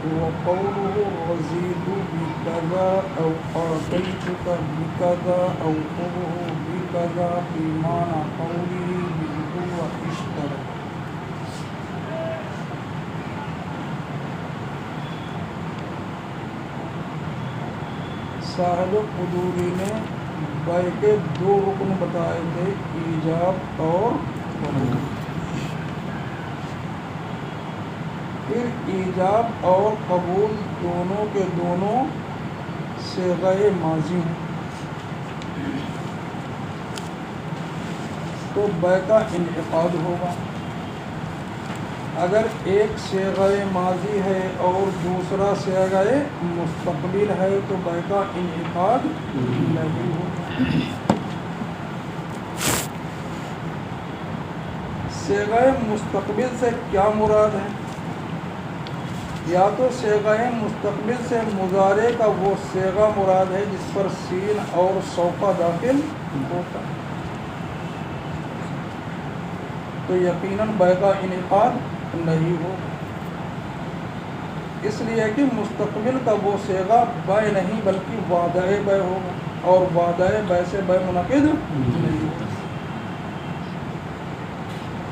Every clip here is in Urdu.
وقوله رضيت بكذا أو أعطيتك بكذا أو خذه بكذا في معنى قوله به واشترى. صاحب قدوری نے بیع کے دو رکن بتائے تھے، ایجاب اور قبول۔ پھر ایجاب اور قبول دونوں کے دونوں صیغہ ماضی ہیں، تو بیع کا انعقاد ہوگا۔ اگر ایک صیغہ ماضی ہے اور دوسرا صیغہ مستقبل ہے تو بیع کا انعقاد نہیں ہوگا۔ صیغہ مستقبل سے کیا مراد ہے؟ یا تو صیغہ مستقبل سے مضارع کا وہ صیغہ مراد ہے جس پر سین اور سوفہ داخل ہوتا ہے، تو یقیناً بیع کا انعقاد نہیں ہوگا، اس لیے کہ مستقبل کا وہ صیغہ بیع نہیں بلکہ وعدہ بیع ہوگا، اور وعدہ بیع سے بیع منعقد نہیں ہوگا۔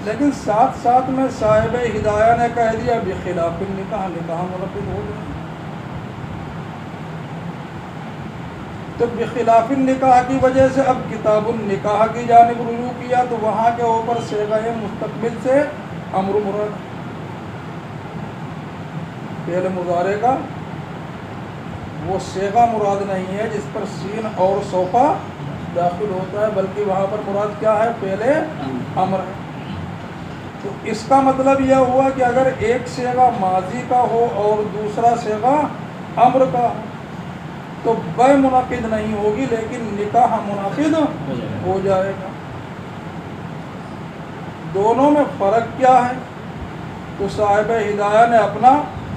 لیکن ساتھ ساتھ میں صاحب ہدایہ نے کہہ دیا بخلاف النکاح، نکاح منعقد ہو جائے، تو بخلاف النکاح کی وجہ سے اب کتاب النکاح کی جانب رجوع کیا تو وہاں کے اوپر صیغہ مستقبل سے امر مراد، فعل مضارع کا وہ صیغہ مراد نہیں ہے جس پر سین اور سوفہ داخل ہوتا ہے، بلکہ وہاں پر مراد کیا ہے؟ فعل امر ہے۔ تو اس کا مطلب یہ ہوا کہ اگر ایک صیغہ ماضی کا ہو اور دوسرا صیغہ امر کا تو بیع منعقد نہیں ہوگی لیکن نکاح منعقد ہو جائے گا۔ دونوں میں فرق کیا ہے؟ تو صاحب ہدایہ نے اپنا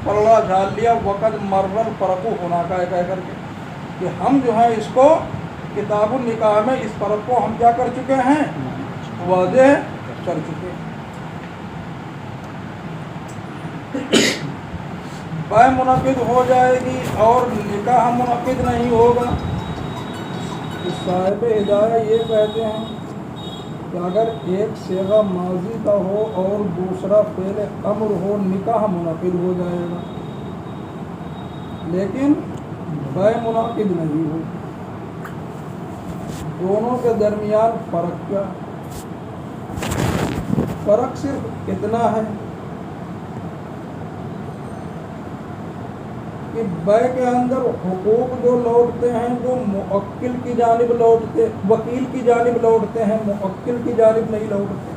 پلڑا جھال لیا وقت مرر فرق ہونا کا کہہ کر کے کہ ہم جو ہے اس کو کتاب النکاح میں اس فرق کو ہم کیا کر چکے ہیں؟ واضح کر چکے ہیں۔ بیع منعقد ہو جائے گی اور نکاح منعقد نہیں ہوگا۔ تو صاحب ہدایہ یہ کہتے ہیں کہ اگر ایک صیغہ ماضی کا ہو اور دوسرا فعل امر ہو نکاح منعقد ہو جائے گا، لیکن بیع منعقد نہیں ہو۔ دونوں کے درمیان فرق کیا؟ فرق صرف اتنا ہے کہ بیع کے اندر حقوق جو لوٹتے ہیں وہ موکل کی جانب لوٹتے، وکیل کی جانب لوٹتے ہیں، موکل کی جانب نہیں لوٹتے،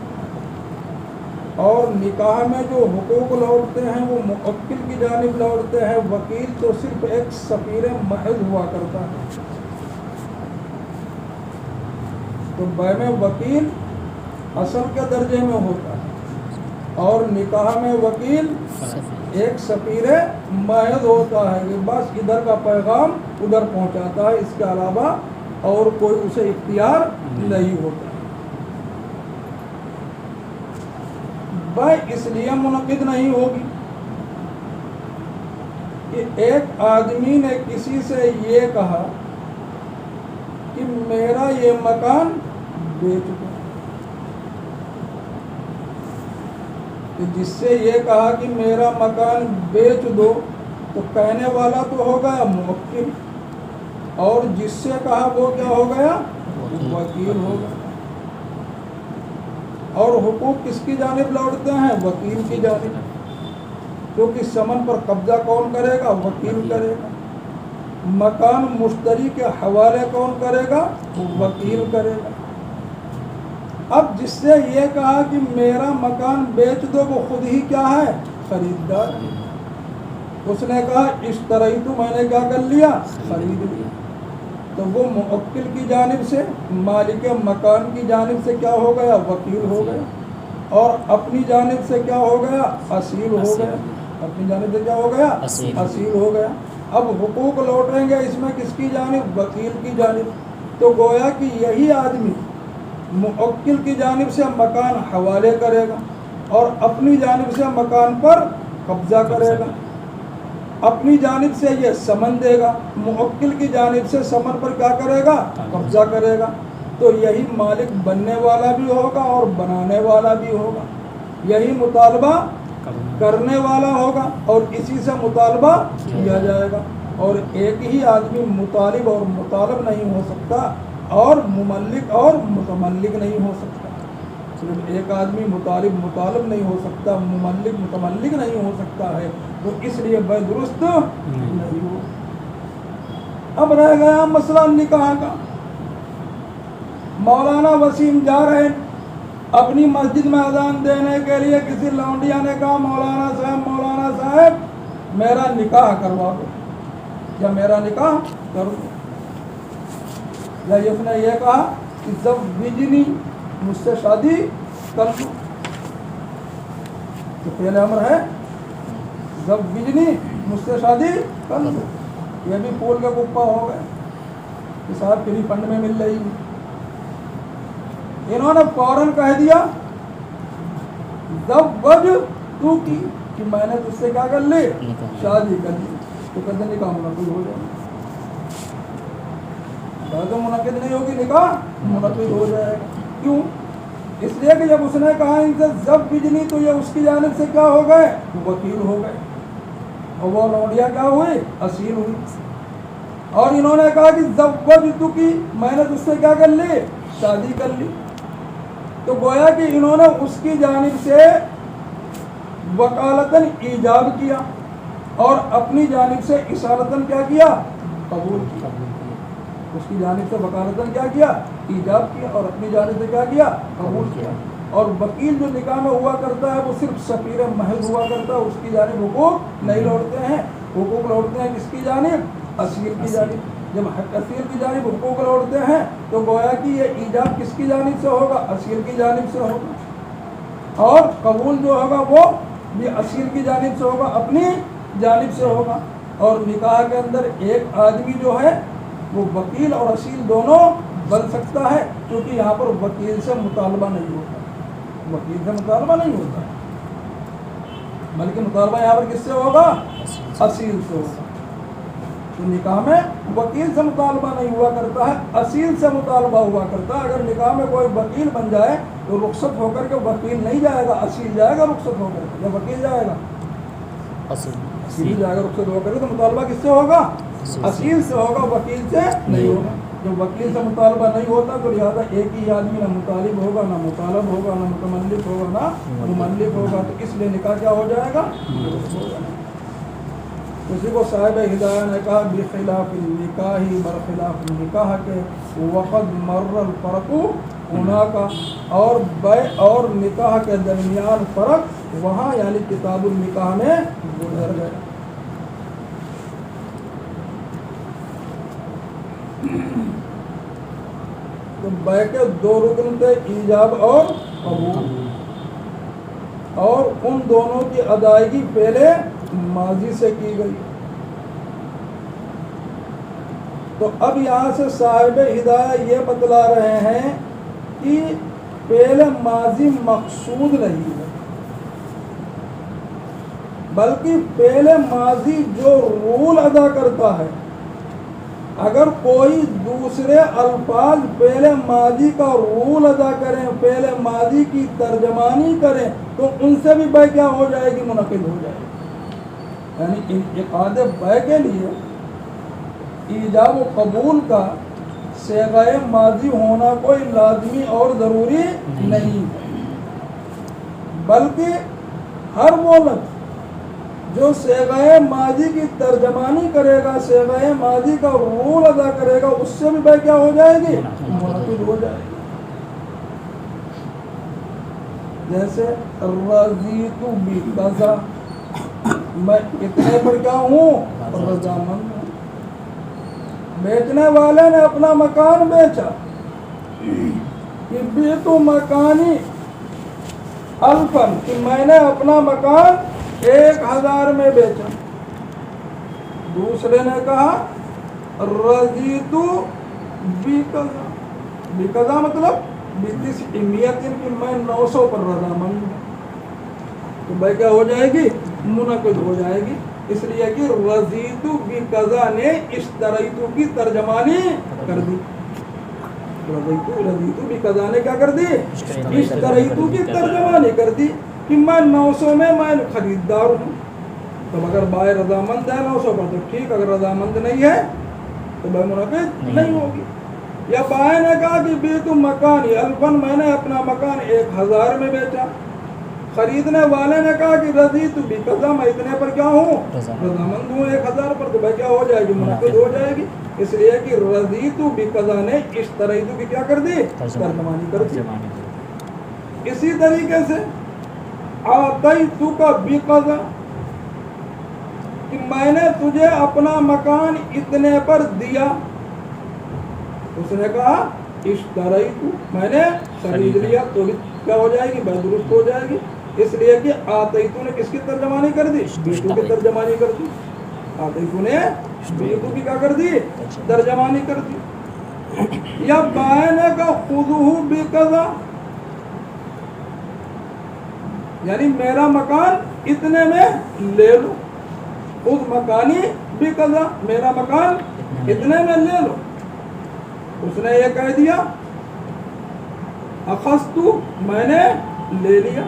اور نکاح میں جو حقوق لوٹتے ہیں وہ موکل کی جانب لوٹتے ہیں، وکیل تو صرف ایک سفیر محض ہوا کرتا ہے۔ تو بیع میں وکیل اصل کے درجے میں ہوتا ہے اور نکاح میں وکیل ایک سفیر محض ہوتا ہے کہ بس ادھر کا پیغام ادھر پہنچاتا ہے، اس کے علاوہ اور کوئی اسے اختیار نہیں ہوتا۔ بیع اس لیے منعقد نہیں ہوگی کہ ایک آدمی نے کسی سے یہ کہا کہ میرا یہ مکان بیچ دو، جس سے یہ کہا کہ میرا مکان بیچ دو تو کہنے والا تو ہو گیا موکل، اور جس سے کہا وہ کیا ہو گیا؟ وکیل ہو گیا۔ اور حقوق کس کی جانب لوٹتے ہیں؟ وکیل کی جانب، کیونکہ ثمن پر قبضہ کون کرے گا؟ وکیل کرے گا۔ مکان مشتری کے حوالے کون کرے گا؟ وکیل کرے گا۔ اب جس سے یہ کہا کہ میرا مکان بیچ دو وہ خود ہی کیا ہے؟ خریدار۔ اس نے کہا اشتریت، میں نے کیا کر لیا؟ خرید لیا۔ تو وہ موکل کی جانب سے، مالک مکان کی جانب سے کیا ہو گیا؟ وکیل ہو گیا، اور اپنی جانب سے کیا ہو گیا؟ اصیل ہو گیا۔ اپنی جانب سے کیا ہو گیا؟ اصیل ہو گیا۔ اب حقوق لوٹیں گے اس میں کس کی جانب؟ وکیل کی جانب۔ تو گویا کہ یہی آدمی موکل کی جانب سے مکان حوالے کرے گا اور اپنی جانب سے مکان پر قبضہ کرے گا۔ اپنی جانب سے یہ سمن دے گا، موکل کی جانب سے سمن پر کیا کرے گا؟ قبضہ کرے گا. تو یہی مالک بننے والا بھی ہوگا اور بنانے والا بھی ہوگا، یہی مطالبہ کرنے والا ہوگا اور اسی سے مطالبہ کیا جائے گا. اور ایک ہی آدمی مطالب اور مطالب نہیں ہو سکتا اور مملک اور متملک نہیں ہو سکتا. صرف ایک آدمی مطالب مطالب نہیں ہو سکتا، مملک متملک نہیں ہو سکتا ہے، تو اس لیے بے درست نہیں ہو. اب رہ گیا مسئلہ نکاح کا. مولانا وسیم جا رہے اپنی مسجد میں اذان دینے کے لیے، کسی لونڈیا نے کہا مولانا صاحب میرا نکاح کروا دو یا میرا نکاح کر دو. یا اس نے یہ کہا کہ زوجنی، مجھ سے شادی کر دو. تو پہلے امر ہے زوجنی، مجھ سے شادی کر دو. یہ بھی پھول کے کپا ہو گئے کہ صاحب فری فنڈ میں مل رہی. انہوں نے فوراً کہہ دیا زوج تو کی، کہ میں نے تجھ سے کیا کر لی؟ شادی کر لی. تو کہتے ہیں نکاح منعقد ہو جائے گا. منعقد نہیں ہوگی، نکاح منعقد ہو جائے گا. کیوں؟ اس لیے کہ جب اس نے کہا ان سے زب بجنی، تو یہ اس کی جانب سے کیا ہو گئے؟ وکیل ہو گئے، اور وہ لونڈیا کیا ہوئی؟ اصیل ہوئی. اور انہوں نے کہا کہ زوجتو کی، میں نے اس سے کیا کر لی؟ شادی کر لی. تو گویا کہ انہوں نے اس کی جانب سے وکالتاً ایجاب کیا اور اپنی جانب سے اصالتاً کیا کیا؟ قبول کیا. اس کی جانب سے وکالتاً کیا کیا؟ ایجاب کیا، اور اپنی جانب سے کیا کیا؟ قبول کیا. اور وکیل جو نکاح میں ہوا کرتا ہے وہ صرف سفیر محض ہوا کرتا ہے، اس کی جانب حقوق نہیں لوٹتے ہیں. حقوق لوٹتے ہیں کس کی جانب؟ اصیل کی جانب. جب اصیل کی جانب حقوق لوٹتے ہیں تو گویا کہ یہ ایجاب کس کی جانب سے ہوگا؟ اصیل کی جانب سے ہوگا. اور قبول جو ہوگا وہ بھی اصیل کی جانب سے ہوگا، اپنی جانب سے ہوگا. اور نکاح کے اندر ایک آدمی جو ہے وہ وکیل اور اصیل دونوں بن سکتا ہے، کیونکہ یہاں پر وکیل سے مطالبہ نہیں ہوتا، وکیل سے مطالبہ نہیں ہوتا، بلکہ مطالبہ یہاں پر کس سے ہوگا؟ اصیل سے ہوگا. تو نکاح میں وکیل سے مطالبہ نہیں ہوا کرتا ہے، اصیل سے مطالبہ ہوا کرتا ہے. اگر نکاح میں کوئی وکیل بن جائے تو رخصت ہو کر کے وکیل نہیں جائے گا، اصیل جائے گا رخصت ہو کر کے، یا وکیل جائے گا؟ اصیل جائے گا رخصت ہو کر کے. تو مطالبہ کس سے ہوگا؟ اصیل سے ہوگا، وکیل سے نہیں ہوگا. جب وکیل سے مطالبہ نہیں ہوتا تو لہٰذا ایک ہی آدمی نہ مطالب ہوگا، نہ مطالب ہوگا، نہ متملک ہوگا، نہ مملک ہوگا. تو اس لیے نکاح کیا ہو جائے گا؟ اسی کو صاحب ہدایہ نے کہا بخلاف النکاح برخلاف النکاح کے وقت مر الفرق ہونا کا، اور بیع اور نکاح کے درمیان فرق وہاں یعنی کتاب النکاح میں گزر گئے. تو بیع کے دو رکن تھے، ایجاب اور قبول، اور ان دونوں کی ادائیگی پہلے ماضی سے کی گئی. تو اب یہاں سے صاحب ہدایہ یہ بتلا رہے ہیں کہ پہلے ماضی مقصود نہیں ہے، بلکہ پہلے ماضی جو رول ادا کرتا ہے. اگر کوئی دوسرے الفاظ پہلے ماضی کا رول ادا کریں، پہلے ماضی کی ترجمانی کریں، تو ان سے بھی بیع کیا ہو جائے گی؟ منعقد ہو جائے گی. یعنی انعقاد بیع کے لیے ایجاب و قبول کا صیغہ ماضی ہونا کوئی لازمی اور ضروری نہیں ہے، بلکہ ہر وہ لفظ جو صیغہ ماضی کی ترجمانی کرے گا، صیغہ ماضی کا رول ادا کرے گا، اس سے بھی بیع کیا ہو جائے گی؟ منعقد ہو جائے گی. جیسے رضیت بکذا، میں اتنے پر کیا ہوں؟ رضامند ہوں. بیچنے والے نے اپنا مکان بیچا کہ بیت مکانی الفن، کہ میں نے اپنا مکان 1000 میں بیچا. دوسرے نے کہا رضیت بکذا، بکذا مطلب بتسعمائة، کہ میں 900 پر رضامند ہوں. تو بیع کیا ہو جائے گی؟ منعقد ہو جائے گی. اس لیے کہ رضیت بقضا نے اشتریت کی ترجمانی کر دی. رضیت بقضا نے کیا کر دی؟ اشتریت کی ترجمانی کر دی کہ میں 900 میں خریدار ہوں. تو اگر بائے رضامند ہے 900 پر تو ٹھیک، اگر رضامند نہیں ہے تو بائے منعقد نہیں ہوگی. یا بائے نے کہا کہ بیت مکانی الفن، میں نے اپنا مکان 1000 میں بیچا. خریدنے والے نے کہا کہ رضیت بقضا، میں اتنے پر کیا ہوں؟ رضامند ہوں 1000 پر. تو بھائی کیا ہو جائے گی؟ منعقد ہو جائے گی. اس لیے کہ رضیت بقضا نے اشتریت کی کیا کر دی؟ ترجمانی کر دی. اسی طریقے سے آتیتک بقضا، کہ میں نے تجھے اپنا مکان اتنے پر دیا. اس نے کہا اشتریت، میں نے خرید لیا. تو کیا ہو جائے گی؟ بے درست ہو جائے گی. اس لیے کہ آتیتو نے کس کی ترجمانی کر دی؟ بیتو کی ترجمانی کر دی. آتیتو نے بیتو کی کیا کر دی؟ ترجمانی کر دی. یا بائے نے کہا خذوہ بقضا، یعنی میرا مکان اتنے میں لے لو. خذ مکانی بقضا، میرا مکان اتنے میں لے لو. اس نے یہ کہہ دیا اخذتو، میں نے لے لیا.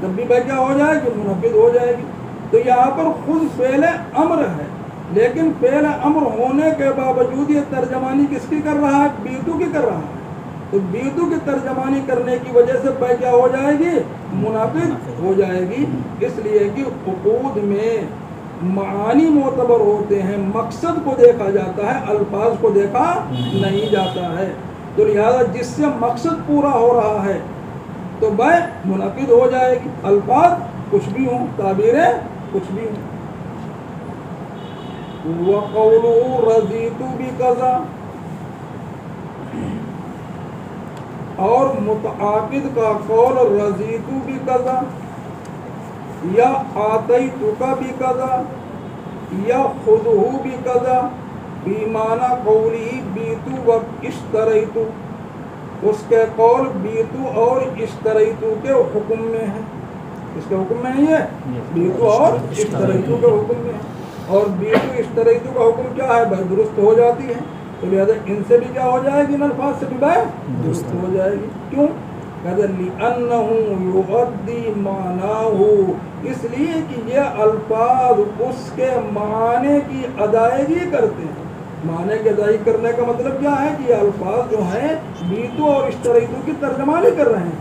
تب بھی بھائی کیا ہو جائے گی؟ منعقد ہو جائے گی. تو یہاں پر خود فعل امر ہے، لیکن فعل امر ہونے کے باوجود یہ ترجمانی کس کی کر رہا ہے؟ بیتو کی کر رہا ہے. تو بیتو کی ترجمانی کرنے کی وجہ سے بھائی کیا ہو جائے گی؟ منعقد ہو جائے گی. اس لیے کہ عقود میں معانی معتبر ہوتے ہیں، مقصد کو دیکھا جاتا ہے، الفاظ کو دیکھا نہیں جاتا ہے. تو لہذا جس سے مقصد پورا ہو رہا ہے تو بے منعقد ہو جائے گی. الفاظ کچھ بھی ہوں، تعبیریں کچھ بھی ہوں. وَقَوْلُهُ رَضِيتُ بِقَضَا، اور متعاقد کا قول رضیت بقضا یا آتیتک بقضا یا خذہ بقضا بیمانہ قولی بیتو و اشتریتو، اس کے قول بیتو اور اشتریتو کے حکم میں ہے. اس کے حکم میں نہیں ہے، بیتو اور اشتریتو کے حکم میں ہے. اور بیتو اشتریتو کا حکم کیا ہے؟ بھائی درست ہو جاتی ہے. تو لہٰذا ان سے بھی کیا ہو جائے گی؟ ان الفاظ سے بھی بھائی درست ہو جائے گی. کیوں؟ کہتے لِأَنَّهُ يُغَدِّي مَعْنَاهُ، اس لیے کہ یہ الفاظ اس کے معنی کی ادائیگی کرتے ہیں. معنی کی ادائیگی کرنے کا مطلب کیا ہے؟ کہ یہ الفاظ جو ہیں بیتو اور اشتریتو کی ترجمانی کر رہے ہیں.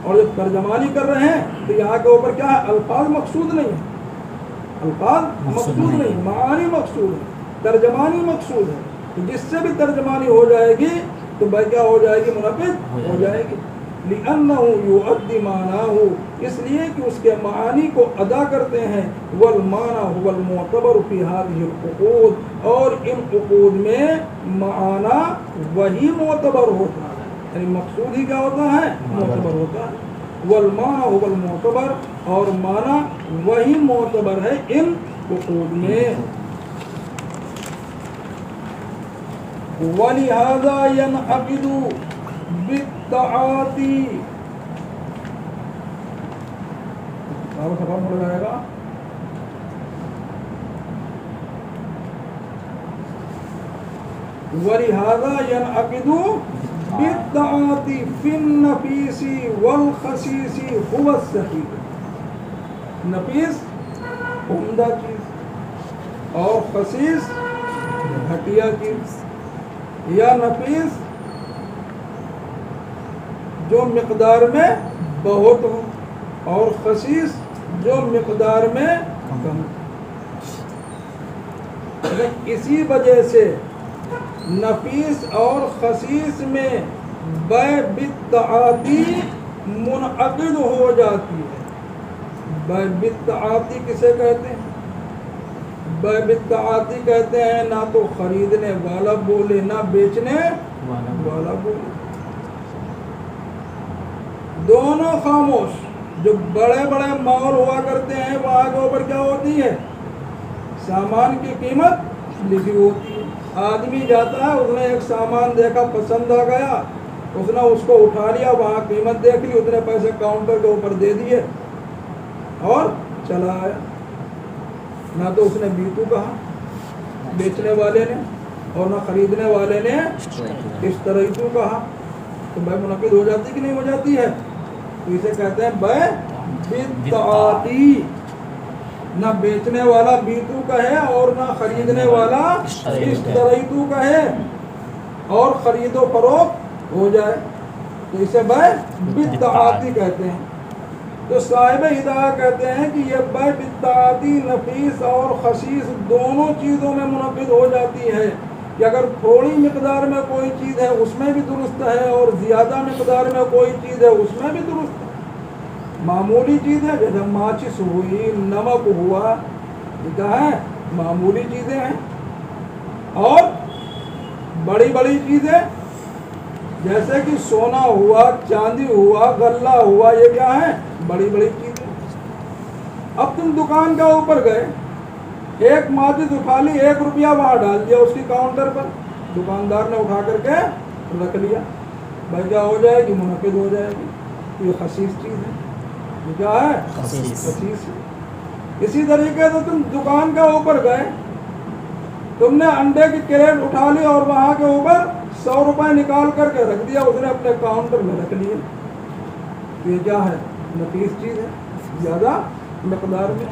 اور جب ترجمانی کر رہے ہیں تو یہاں کے اوپر کیا ہے؟ الفاظ مقصود نہیں ہے. الفاظ مقصود نہیں، معانی مقصود ہے، ترجمانی مقصود ہے. جس سے بھی ترجمانی ہو جائے گی تو بھائی کیا ہو جائے گی؟ منعقد ہو جائے گی. لِأَنَّهُ يُؤَدِّي مَعْنَاهُ، اس لیے کہ اس کے معانی کو ادا کرتے ہیں. وَالْمَعْنَى هُوَ الْمُعْتَبَرُ فِي هَذِهِ الْعُقُودِ، اور ان عقود میں معنی وہی معتبر ہوتا ہے، یعنی مقصود ہی کیا ہوتا ہے؟ معتبر ہوتا ہے. وَالْمَعْنَى هُوَ الْمُعْتَبَرُ، اور معنی وہی معتبر ہے ان عقود میں. وَلِهَذَا يَنْعَقِدُ بِالتَّعَاطِي، مڑ جائے گا. وَلِهَذَا يَنْعَقِدُ بِالتَّعَاطِي فِي النَّفِيسِ وَالْخَسِيسِ هُوَ الصَّحِيحُ، نفیس عمدہ چیز اور خسیس گھٹیا چیز، یا نفیس جو مقدار میں بہت ہو اور خسیس جو مقدار میں کم. اسی وجہ سے نفیس اور خسیس میں بے بالتعاطی منعقد ہو جاتی ہے. بے بالتعاطی کسے کہتے ہیں؟ بے بالتعاطی کہتے ہیں نہ تو خریدنے والا بولے نہ بیچنے والا بولے، دونوں خاموش. جو بڑے بڑے مال ہوا کرتے ہیں وہاں کے اوپر کیا ہوتی ہے؟ سامان کی قیمت لکھی ہوتی ہے. آدمی جاتا ہے، اس نے ایک سامان دیکھا، پسند آ گیا، اس نے اس کو اٹھا لیا، وہاں قیمت دیکھ لی، اتنے پیسے کاؤنٹر کے اوپر دے دیے اور چلا آیا. نہ تو اس نے بیتو کہا بیچنے والے نے، اور نہ خریدنے والے نے اشتریتو کہا، تو بے منعقد ہو جاتی کہ نہیں ہو جاتی ہے؟ تو اسے کہتے ہیں بے بالتعاطی، نہ بیچنے والا بیتو کہے اور نہ خریدنے والا اشتریتو کہے اور خرید و فروخت ہو جائے، تو اسے بے بالتعاطی کہتے ہیں۔ تو صاحب ہدایہ کہتے ہیں کہ یہ بے بالتعاطی نفیس اور خسیس دونوں چیزوں میں منعقد ہو جاتی ہے، کہ اگر تھوڑی مقدار میں کوئی چیز ہے اس میں بھی درست ہے، اور زیادہ مقدار میں کوئی چیز ہے اس میں بھی درست ہے۔ معمولی چیز ہے جیسے ماچس ہوئی، نمک ہوا، یہ کیا ہے؟ معمولی چیزیں ہیں، اور بڑی بڑی چیزیں جیسے کہ سونا ہوا، چاندی ہوا، غلہ ہوا، یہ کیا ہے؟ بڑی بڑی چیزیں۔ اب تم دکان کے اوپر گئے، ایک ماچس اٹھا لی، 1 روپیہ وہاں ڈال دیا اس کی کاؤنٹر پر، دکاندار نے اٹھا کر کے رکھ لیا، بھائی کیا ہو جائے گی؟ منعقد ہو جائے گی، یہ خسیس چیز ہے، یہ کیا ہے؟ خسیس ہے۔ اسی طریقے سے تم دکان کے اوپر گئے، تم نے انڈے کی کریٹ اٹھا لی اور وہاں کے اوپر 100 روپے نکال کر کے رکھ دیا، اس نے اپنے کاؤنٹر میں رکھ لیے، یہ کیا ہے؟ نفیس چیز ہے، زیادہ مقدار میں،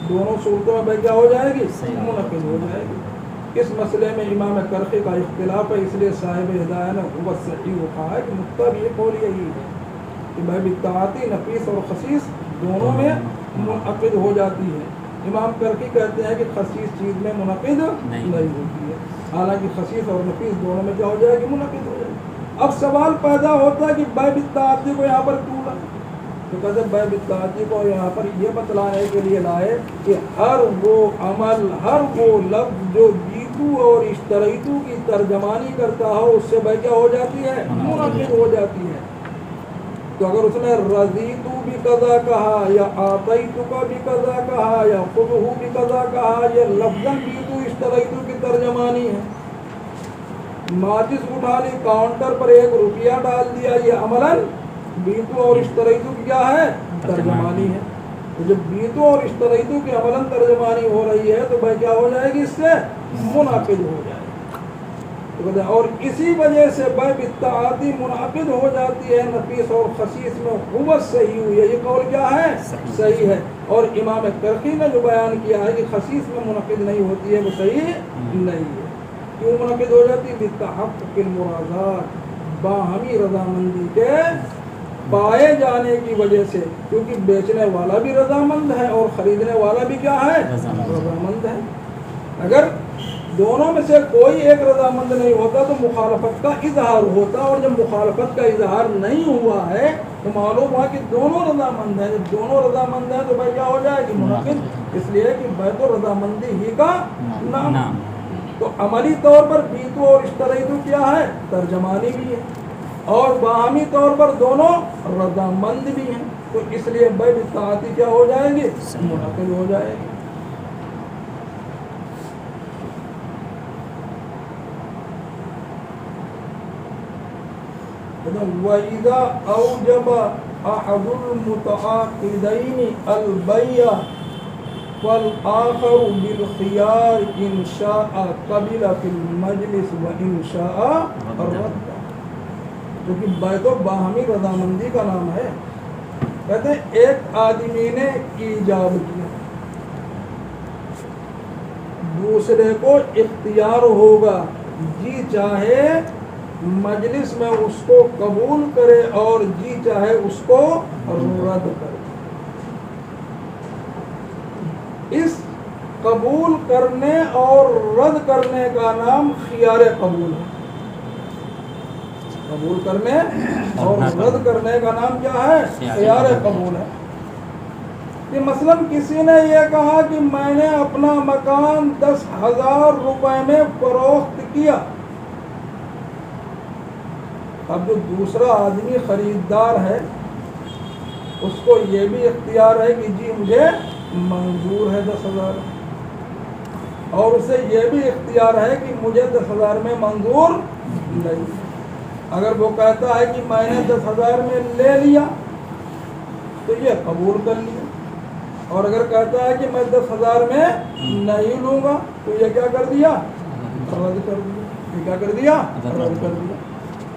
دونوں صورتوں میں بھائی کیا ہو جائے گی؟ منعقد ہو جائے گی۔ اس مسئلے میں امام کرخی کا اختلاف ہے، اس لیے صاحب ہدایہ نے وہ صحیح کہا ہے کہ نقطہ بھی یہ قول یہی ہے کہ بھائی بالتعاطی نفیس اور خسیس دونوں میں منعقد ہو جاتی ہے۔ امام کرخی کہتے ہیں کہ خسیس چیز میں منعقد نہیں ہوتی ہے، حالانکہ خسیس اور نفیس دونوں میں کیا ہو جائے گی؟ منعقد ہو جائے گی۔ اب سوال پیدا ہوتا ہے کہ بے بالتعاطی کو یہاں پر کیوں لائے؟ تو کہتے ہیں بے بالتعاطی کو یہاں پر یہ بتلانے کے لیے لائے کہ ہر وہ عمل، ہر وہ لفظ جو بیتو اور اشتریتو کی ترجمانی کرتا ہو اس سے بے کیا ہو جاتی ہے؟ منعقد ہو جاتی ہے۔ تو اگر اس نے رضیتو بھی قضا کہا، یا آتیتو کا بھی قضا کہا، یا خذہ بھی قضا کہا، یہ لفظاً بیتو اشتریتو کی ترجمانی ہے۔ ماچس اٹھا لی، کاؤنٹر پر 1 روپیہ ڈال دیا، یہ عملاً بیتو اور اشتریتو کی کیا ہے؟ ترجمانی ہے۔ تو جب بیتو اور اشتریتو کی عملاً ترجمانی ہو رہی ہے تو بھائی کیا ہو جائے گی؟ اس سے منعقد ہو جائے گی۔ اور اسی وجہ سے بے بالتعاطی منعقد ہو جاتی ہے نفیس اور خسیس میں، قوت صحیح ہوئی ہے، یہ قول کیا ہے؟ صحیح ہے۔ اور امام کرخی نے جو بیان کیا ہے کہ خسیس میں منعقد نہیں ہوتی ہے وہ صحیح نہیں ہے۔ کیوں منعقد ہو جاتی؟ بتحقق المرادات، باہمی رضامندی کے پائے جانے کی وجہ سے، کیونکہ بیچنے والا بھی رضامند ہے اور خریدنے والا بھی کیا ہے؟ رضامند ہے۔ اگر دونوں میں سے کوئی ایک رضامند نہیں ہوتا تو مخالفت کا اظہار ہوتا، اور جب مخالفت کا اظہار نہیں ہوا ہے تو معلوم ہوا کہ دونوں رضامند ہیں۔ جب دونوں رضامند ہیں تو بھائی کیا ہو جائے گی؟ منعقد، اس لیے کہ بیت و رضامندی ہی کا نام۔ تو عملی طور پر بیتو اور اشتریتو کیا ہے؟ ترجمانی بھی ہے، اور باہمی طور پر دونوں رضامند بھی ہیں، تو اس لیے بے بالتعاطی کیا ہو جائے گی؟ منعقد ہو جائے گی۔ وَإِذَا أَوْجَبَ أَحَدُ الْمُتَعَاقِدَيْنِ الْبَيْعَ فَالْآخَرُ بِالْخِيَارِ إِنْ شَاءَ قَبِلَ فِي الْمَجْلِسِ وَإِنْ شَاءَ رَدَّ۔ کیونکہ بیت و باہمی رضامندی کا نام ہے۔ کہتے ہیں ایک آدمی نے ایجاب کیا، دوسرے کو اختیار ہوگا، جی چاہے مجلس میں اس کو قبول کرے اور جی چاہے اس کو رد کرے۔ اس قبول کرنے اور رد کرنے کا نام خیار قبول ہے۔ قبول کرنے اور رد کرنے کا نام کیا ہے؟ خیار قبول ہے۔ کہ مثلاً کسی نے یہ کہا کہ میں نے اپنا مکان 10,000 روپے میں فروخت کیا، اب جو دوسرا آدمی خریدار ہے اس کو یہ بھی اختیار ہے کہ جی مجھے منظور ہے 10,000، اور اسے یہ بھی اختیار ہے کہ مجھے 10,000 میں منظور نہیں۔ اگر وہ کہتا ہے کہ میں نے 10,000 میں لے لیا تو یہ قبول کر لیا، اور اگر کہتا ہے کہ میں 10,000 میں نہیں لوں گا تو یہ کیا کر دیا؟ رد کر دیا. یہ کیا کر دیا؟ رد کر دیا.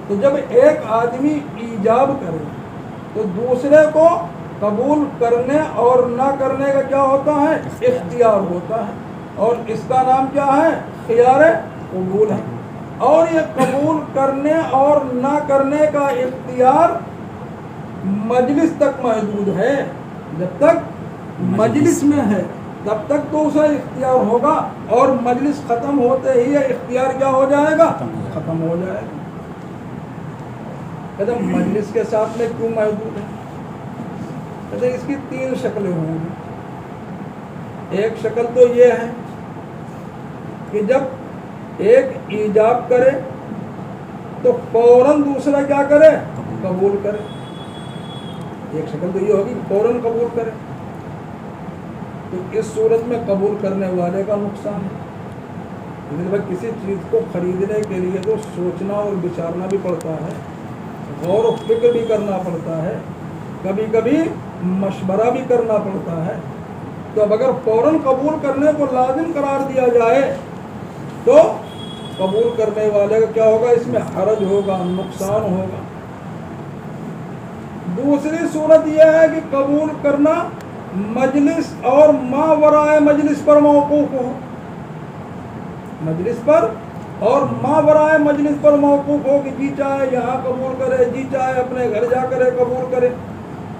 تو جب ایک آدمی ایجاب کرے تو دوسرے کو قبول کرنے اور نہ کرنے کا کیا ہوتا ہے؟ اختیار ہوتا ہے. اور اس کا نام کیا ہے؟ خیار قبول ہے. اور یہ قبول کرنے اور نہ کرنے کا اختیار مجلس تک محدود ہے. جب تک مجلس میں ہے تب تک تو اسے اختیار ہوگا، اور مجلس ختم ہوتے ہی یہ اختیار کیا ہو جائے گا؟ ختم ہو جائے گا. کہتے ہیں مجلس کے ساتھ میں کیوں محدود ہے؟ کہتے ہیں اس کی 3 شکلیں ہوں گی. ایک شکل تو یہ ہے کہ جب ایک ایجاب کرے تو فوراً دوسرا کیا کرے؟ قبول کرے. ایک شکل تو یہ ہوگی کہ فوراً قبول کرے. تو اس صورت میں قبول کرنے والے کا نقصان ہے. لیکن کسی چیز کو خریدنے کے لیے تو سوچنا اور بچارنا بھی پڑتا ہے، غور و فکر بھی کرنا پڑتا ہے، کبھی کبھی مشورہ بھی کرنا پڑتا ہے. تو اب اگر فوراً قبول کرنے کو لازم قرار دیا جائے تو قبول کرنے والے کا کیا ہوگا؟ اس میں حرج ہوگا، نقصان ہوگا. دوسری صورت یہ ہے کہ قبول کرنا مجلس اور ما ورائے مجلس پر موقوف ہو. مجلس پر اور ما ورائے مجلس پر موقوف ہو کہ جی چاہے یہاں قبول کرے، جی چاہے اپنے گھر جا کرے قبول کرے.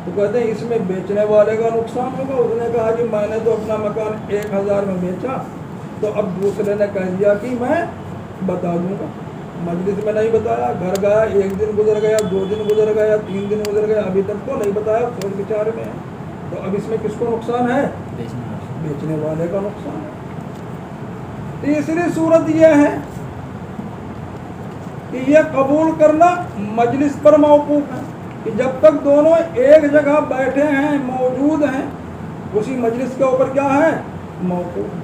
تو کہتے ہیں اس میں بیچنے والے کا نقصان ہوگا. اس نے کہا کہ میں نے تو اپنا مکان 1,000 میں بیچا، تو اب دوسرے نے کہہ دیا کہ میں بتا دوں گا. مجلس میں نہیں بتایا، گھر گیا، 1 دن گزر گیا، 2 دن گزر گیا، 3 دن گزر گیا، ابھی تک تو نہیں بتایا، سوچ بچار میں ہے. تو اب اس میں کس کو نقصان ہے؟ بیچنے والے کا نقصان ہے. تیسری صورت یہ ہے کہ یہ قبول کرنا مجلس پر موقوف ہے، کہ جب تک دونوں ایک جگہ بیٹھے ہیں، موجود ہیں، اسی مجلس کے اوپر کیا ہے؟ موقوف.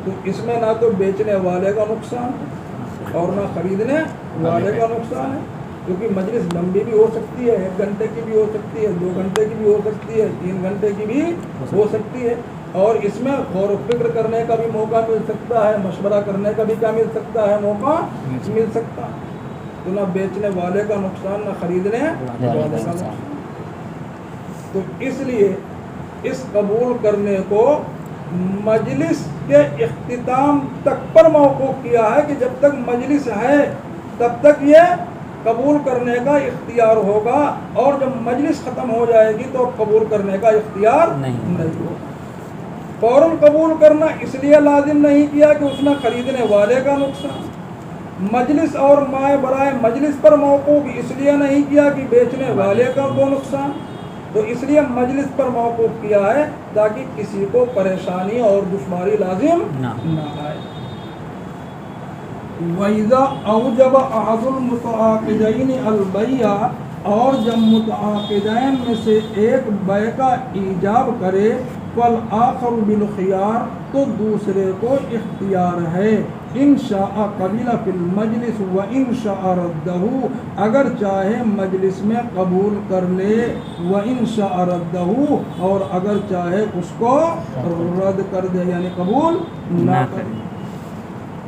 تو اس میں نہ تو بیچنے والے کا نقصان ہے اور نہ خریدنے والے کا نقصان ہے. کیونکہ مجلس لمبی بھی ہو سکتی ہے، 1 گھنٹے کی بھی ہو سکتی ہے، 2 گھنٹے کی بھی ہو سکتی ہے، 3 گھنٹے کی بھی ہو سکتی ہے. اور اس میں غور و فکر کرنے کا بھی موقع مل سکتا ہے، مشورہ کرنے کا بھی کیا مل سکتا ہے؟ موقع مل سکتا ہے. تو نہ بیچنے والے کا نقصان، نہ خریدنے والے کا نقصان. تو اس لیے اس قبول کرنے کو مجلس کے اختتام تک پر موقوف کیا ہے، کہ جب تک مجلس ہے تب تک یہ قبول کرنے کا اختیار ہوگا، اور جب مجلس ختم ہو جائے گی تو قبول کرنے کا اختیار نہیں ہوگا. فوراً قبول کرنا اس لیے لازم نہیں کیا کہ اس میں خریدنے والے کا نقصان. مجلس اور مائے برائے مجلس پر موقوف اس لیے نہیں کیا کہ بیچنے والے کا کو نقصان. تو اس لیے مجلس پر موقوف کیا ہے تاکہ کسی کو پریشانی اور دشواری لازم نہ آئے. وَإِذَا أَوْجَبَ أَحَدُ الْمُتَعَاقِدَيْنِ الْبَيْعَ، اور جب متعاقدین میں سے ایک بیع کا ایجاب کرے، فالآخر بالخیار، تو دوسرے کو اختیار ہے. ان شاء قبل فی المجلس و ان شاء رده، اگر چاہے مجلس میں قبول کر لے، و ان شاء رده، اور اگر چاہے اس کو رد کر دے، یعنی قبول نہ کرے.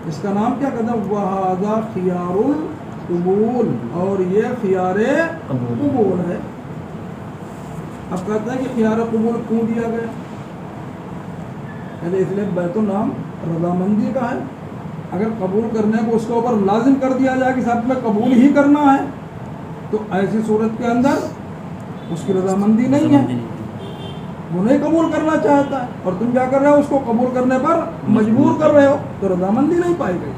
اس کا نام کیا کہتے ہیں؟ وَهَذَا خِيَارُ الْقُبُولِ، اور یہ خیار قبول ہے. اب کہتے ہیں کہ خیار قبول کیوں دیا گیا؟ اس لیے بیت النام رضامندی کا ہے. اگر قبول کرنے کو اس کے اوپر لازم کر دیا جائے کہ ساتھ میں قبول ہی کرنا ہے، تو ایسی صورت کے اندر اس کی رضامندی نہیں ہے، وہ نہیں قبول کرنا چاہتا ہے، اور تم کیا کر رہے ہو؟ اس کو قبول کرنے پر مجبور کر رہے ہو. تو رضامندی نہیں پائی گئی،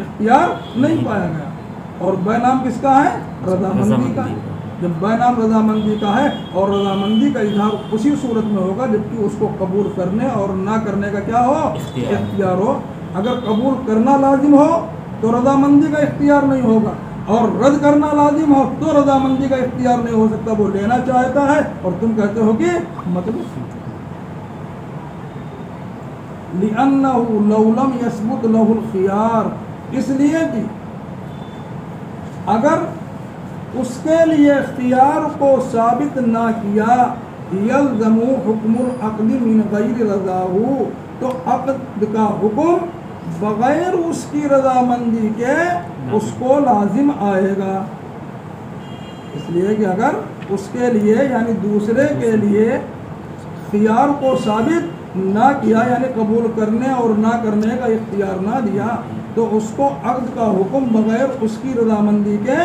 اختیار نہیں پایا گیا. اور بے نام کس کا ہے؟ رضامندی کا ہے. جب بے نام رضامندی کا ہے، اور رضامندی کا اظہار اسی صورت میں ہوگا جبکہ اس کو قبول کرنے اور نہ کرنے کا کیا ہو؟ اختیار ہو. اگر قبول کرنا لازم ہو تو رضامندی کا اختیار نہیں ہوگا، اور رد کرنا لازم ہو تو رضامندی کا اختیار نہیں ہو سکتا. وہ لینا چاہتا ہے اور تم کہتے ہو کہ مطلب. لِأَنَّهُ لَوْ لَمْ يَثْبُتْ لَهُ الْخِيَارُ، اس لیے کہ اگر اس کے لیے اختیار کو ثابت نہ کیا یلزم حکم العقد من غیر رضاہ، تو عقد کا حکم بغیر اس کی رضامندی کے اس کو لازم آئے گا. اس لیے کہ اگر اس کے لیے یعنی دوسرے کے لیے خیار کو ثابت نہ کیا، یعنی قبول کرنے اور نہ کرنے کا اختیار نہ دیا، تو اس کو عقد کا حکم بغیر اس کی رضامندی کے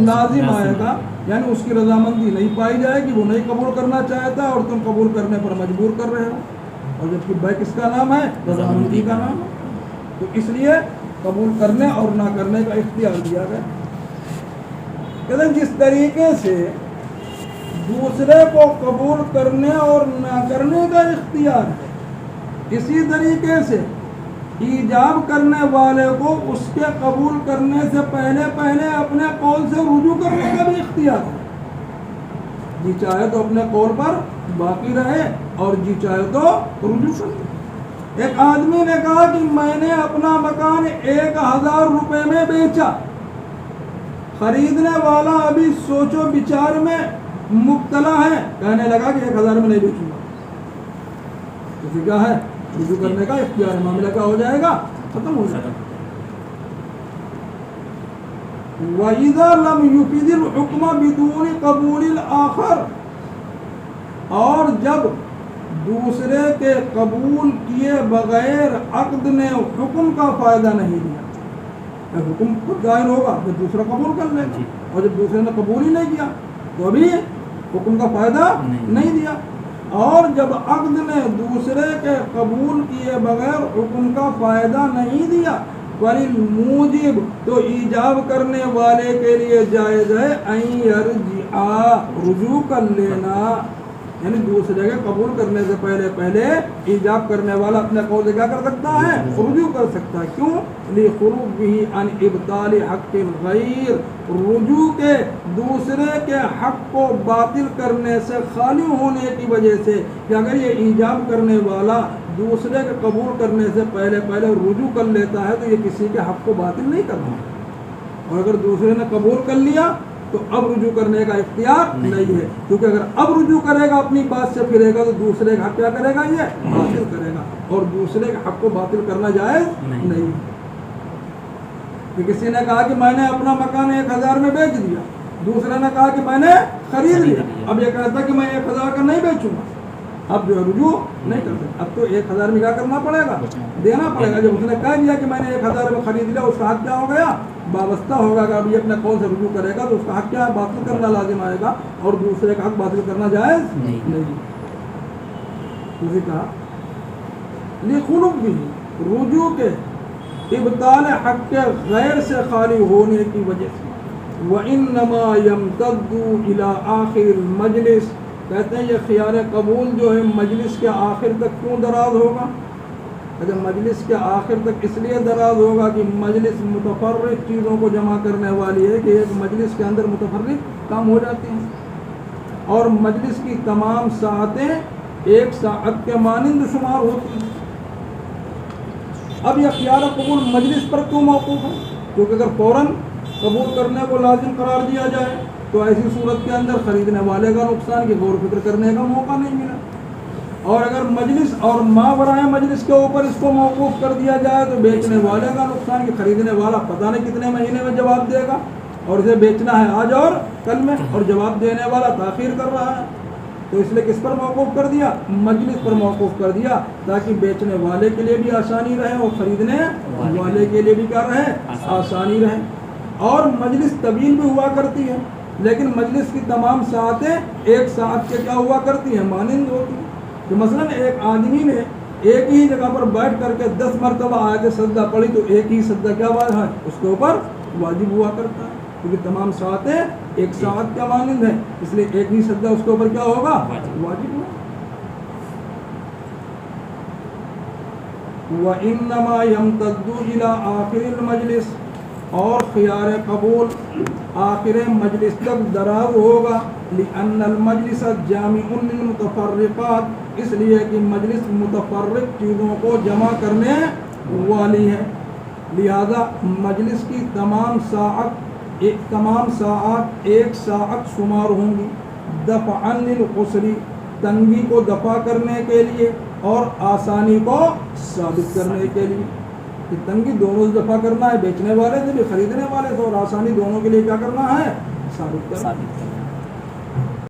لازم آئے گا. یعنی اس کی رضامندی نہیں پائی جائے گی، وہ نہیں قبول کرنا چاہتا اور تم قبول کرنے پر مجبور کر رہے ہو، اور جبکہ بیع کس کا نام ہے؟ رضامندی کا نام ہے. تو اس لیے قبول کرنے اور نہ کرنے کا اختیار دیا گیا. کہ جس طریقے سے دوسرے کو قبول کرنے اور نہ کرنے کا اختیار ہے، اسی طریقے سے ایجاب کرنے والے کو اس کے قبول کرنے سے پہلے اپنے قول سے رجوع کرنے کا بھی اختیار ہے. جی چاہے تو اپنے قول پر باقی رہے اور جی چاہے تو رجوع کرے. ایک آدمی نے کہا کہ میں نے اپنا مکان 1000 روپے میں بیچا، خریدنے والا ابھی سوچو بچار میں مبتلا ہے، کہنے لگا کہ 1000 میں نہیں بیچوں گا. تو کیا ہے؟ رجوع کرنے کا اختیار. معاملہ کیا ہو جائے گا؟ ختم ہو جائے گا. وَإِذَا لَمْ يُفِدِ الْحُكْمَ بِدُونِ قَبُولِ الْآخَرِ، اور جب دوسرے کے قبول کیے بغیر عقد نے حکم کا فائدہ نہیں لیا. حکم خود ظاہر ہوگا جب دوسرا قبول کر لے گا، اور جب دوسرے نے قبول ہی نہیں کیا تو ابھی حکم کا فائدہ نہیں دیا. اور جب عقد نے دوسرے کے قبول کیے بغیر حکم کا فائدہ نہیں دیا، وَلِلْمُوجِبِ، تو ایجاب کرنے والے کے لیے جائز ہے اَن يَرْجِعَ، رجوع کر لینا. یعنی دوسرے کے قبول کرنے سے پہلے ایجاب کرنے والا اپنے قول سے کیا کر سکتا ہے؟ رجوع کر سکتا ہے. کیوں؟ لِخُرُوجِهِ عَنْ إِبْطَالِ حَقِّ الْغَيْرِ، رجوع کے دوسرے کے حق کو باطل کرنے سے خالی ہونے کی وجہ سے، کہ اگر یہ ایجاب کرنے والا دوسرے کے قبول کرنے سے پہلے رجوع کر لیتا ہے تو یہ کسی کے حق کو باطل نہیں کرنا. اور اگر دوسرے نے قبول کر لیا تو اب رجوع کرنے کا اختیار نہیں ہے، کیونکہ اگر اب رجوع کرے گا اپنی بات سے پھرے گا تو دوسرے کا حق کیا کرے گا؟ یہ باطل کرے گا، اور دوسرے کے حق کو باطل کرنا جائز نہیں. کہ کسی نے کہا کہ میں نے اپنا مکان 1000 میں بیچ دیا، دوسرے نے کہا کہ میں نے خرید لیا، اب یہ کہتا کہ میں 1000 کا نہیں بیچوں گا، اب جو رجوع نہیں کر سکتے. اب تو 1000 میں کیا کرنا پڑے گا؟ دینا پڑے گا. جب اس نے کہہ دیا کہ میں نے 1000 میں خرید لیا، اس کا حق کیا ہو گیا؟ وابستہ ہوگا. کہ اب یہ اپنے قول سے رجوع کرے گا تو اس کا حق کیا ہے؟ باطل کرنا لازم آئے گا، اور دوسرے کا حق باطل کرنا جائز نہیں. اسی کہا لِخُلُوِّهِ بھی رجوع کے ابطال حق کے غیر سے خالی ہونے کی وجہ سے. وَإِنَّمَا يَمْتَدُّ إِلَىٰ آخِرِ الْمَجْلِسِ، کہتے ہیں یہ خیار قبول جو ہے مجلس کے آخر تک کیوں دراز ہوگا؟ اگر مجلس کے آخر تک اس لیے دراز ہوگا کہ مجلس متفرق چیزوں کو جمع کرنے والی ہے، کہ ایک مجلس کے اندر متفرق کام ہو جاتے ہیں، اور مجلس کی تمام ساعتیں 1 ساعت کے مانند شمار ہوتی ہیں. اب یہ خیار قبول مجلس پر کیوں موقوف ہے؟ کیونکہ اگر فوراً قبول کرنے کو لازم قرار دیا جائے تو ایسی صورت کے اندر خریدنے والے کا نقصان کہ غور فکر کرنے کا موقع نہیں ملا. اور اگر مجلس اور ماورائے مجلس کے اوپر اس کو موقوف کر دیا جائے تو بیچنے والے کا نقصان کہ خریدنے والا پتہ نہیں کتنے مہینے میں جواب دے گا، اور اسے بیچنا ہے آج اور کل میں، اور جواب دینے والا تاخیر کر رہا ہے. تو اس لیے کس پر موقوف کر دیا؟ مجلس پر موقوف کر دیا، تاکہ بیچنے والے کے لیے بھی آسانی رہے اور خریدنے والے کے لیے بھی کیا رہے؟ آسانی رہے. اور مجلس طویل بھی ہوا کرتی ہے، لیکن مجلس کی تمام ساعتیں 1 ساعت کے کیا ہوا کرتی ہیں؟ مانند ہوتی ہیں. کہ مثلا ایک آدمی نے ایک ہی جگہ پر بیٹھ کر کے 10 مرتبہ آیت سجدہ پڑھی تو ایک ہی سجدہ کیا واجب ہے؟ اس کے اوپر واجب ہوا کرتا ہے، کیونکہ تمام ساعتیں 1 ساعت کا مانند ہے، اس لیے ایک ہی سجدہ اس کے اوپر کیا ہوگا؟ واجب ہوگا. وَإِنَّمَا يَمْتَدُّ إِلَىٰ آخِرِ الْمَجْلِسِ، اور خیار قبول آخر مجلس تک دراز ہوگا. لِأَنَّ الْمَجْلِسَ جَامِعٌ لِلْمُتَفَرِّقَاتِ، اس لیے کہ مجلس متفرق چیزوں کو جمع کرنے والی ہے. لہذا مجلس کی تمام ساعت 1 ساعت شمار ہوں گی. دفعاً للقصر، تنگی کو دفع کرنے کے لیے اور آسانی کو ثابت کرنے کے لیے. کہ تنگی دونوں سے دفع کرنا ہے, بیچنے والے سے بھی خریدنے والے سے, اور آسانی دونوں کے لیے کیا کرنا ہے, ثابت کرنا.